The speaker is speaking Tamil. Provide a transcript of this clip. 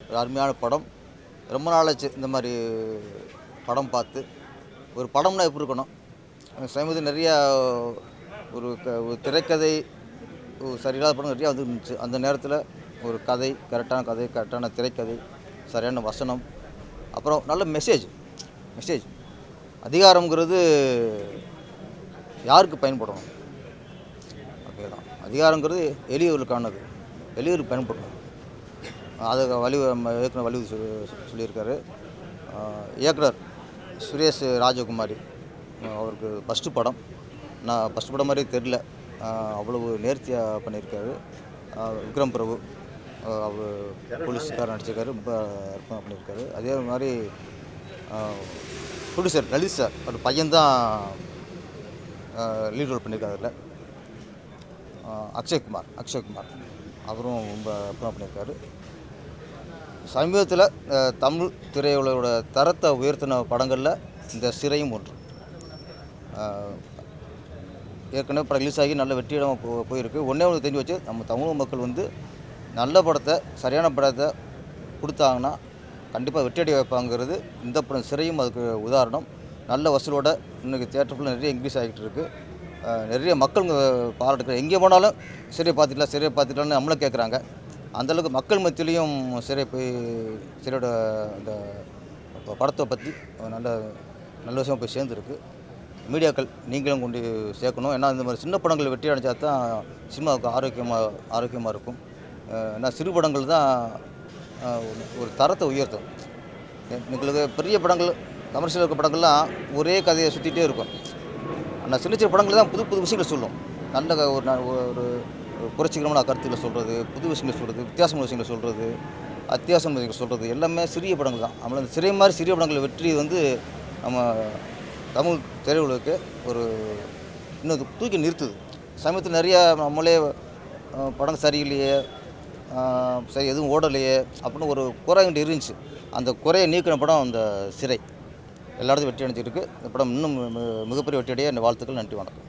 ஒரு அருமையான படம். ரொம்ப நாளாச்சு இந்த மாதிரி படம் பார்த்து. ஒரு படம்னா எப்படி இருக்கணும்? சமீபத்தில் நிறையா ஒரு திரைக்கதை சரியில்லாத படம் நிறையா வந்துருந்துச்சு. அந்த நேரத்தில் ஒரு கரெக்டான கதை, கரெக்டான திரைக்கதை, சரியான வசனம், அப்புறம் நல்ல மெசேஜ் அதிகாரங்கிறது யாருக்கு பயன்படணும்? ஓகே தான். அதிகாரங்கிறது எளியவர்களுக்கானது, எளியவருக்கு பயன்படணும். அதை இயக்குனர் சொல்லியிருக்காரு. இயக்குனர் சுரேஷ் ராஜகுமாரி அவருக்கு ஃபஸ்ட்டு படம். நான் ஃபஸ்ட்டு படம் மாதிரியே தெரில, அவ்வளவு நேர்த்தியாக பண்ணியிருக்காரு. விக்ரம் பிரபு அவர் போலீஸ்காரர் நடிச்சிருக்காரு, ரொம்ப அற்புதமாக பண்ணியிருக்காரு. அதே மாதிரி ப்ரொடியூசர் லலித் சார், ஒரு பையன்தான் லீட் ரோல் பண்ணியிருக்காரு. அதில் அக்ஷய்குமார் அவரும் ரொம்ப அற்புதமாக பண்ணியிருக்காரு. சமீபத்தில் தமிழ் திரையுலகோட தரத்தை உயர்த்தின படங்களில் இந்த சிறையும் ஒன்று. ஏற்கனவே படம் ரிலீஸ் ஆகி நல்ல வெற்றியிடமாக போயிருக்கு. ஒன்றே தெரிஞ்சு வச்சு, நம்ம தமிழ் மக்கள் நல்ல படத்தை, சரியான படத்தை கொடுத்தாங்கன்னா கண்டிப்பாக வெற்றியடைய வைப்பாங்கிறது இந்த படம் சிறையும் அதுக்கு உதாரணம். நல்ல வசூலோட இன்றைக்கி தியேட்டருக்குள்ளே நிறைய இன்க்ரீஸ் ஆகிட்டு இருக்குது. நிறைய மக்கள் பாராட்டுக்கள். எங்கே போனாலும் சிறையை பார்த்துக்கலான்னு நம்மளை கேட்குறாங்க. அந்தளவுக்கு மக்கள் மத்தியிலையும் சிறையோட அந்த படத்தை பற்றி நல்ல விஷயம் போய் சேர்ந்துருக்கு. மீடியாக்கள் நீங்களும் கொண்டு சேர்க்கணும். ஏன்னா இந்த மாதிரி சின்ன படங்கள் வெற்றி அடைஞ்சா தான் சினிமாவுக்கு ஆரோக்கியமாக இருக்கும். ஏன்னா சிறு படங்கள் தான் ஒரு தரத்தை உயர்த்தும். எங்களுக்கு பெரிய படங்கள், கமர்ஷியல் இருக்க படங்கள்லாம் ஒரே கதையை சுற்றிகிட்டே இருக்கும். ஆனால் சின்ன படங்கள் தான் புது புது விஷயங்கள் சொல்லும். நல்ல ஒரு புரட்சிகரமான கருத்துக்களை சொல்கிறது, புது விஷயங்களை சொல்கிறது, வித்தியாசமான விஷயங்களை சொல்கிறது, அத்தியாவசிய விஷயங்கள் சொல்கிறது எல்லாமே சிறிய படங்கள் தான். நம்மள அந்த சிறிய மாதிரி சிறிய படங்கள் வெற்றி நம்ம தமிழ் திரையுலகுக்கு இன்னும் தூக்கி நிறுத்துது. சமயத்தில் நிறையா நம்மளே படம் சரியில்லையே, சரி எதுவும் ஓடலையே அப்படின்னு ஒரு குறை இருந்துச்சு. அந்த குறையை நீக்கின படம் அந்த சிறை. எல்லா இடத்தையும் வெற்றி அடைஞ்சிருக்கு. இந்த படம் இன்னும் மிகப்பெரிய வெற்றியடைய வாழ்த்துக்கள். நன்றி, வணக்கம்.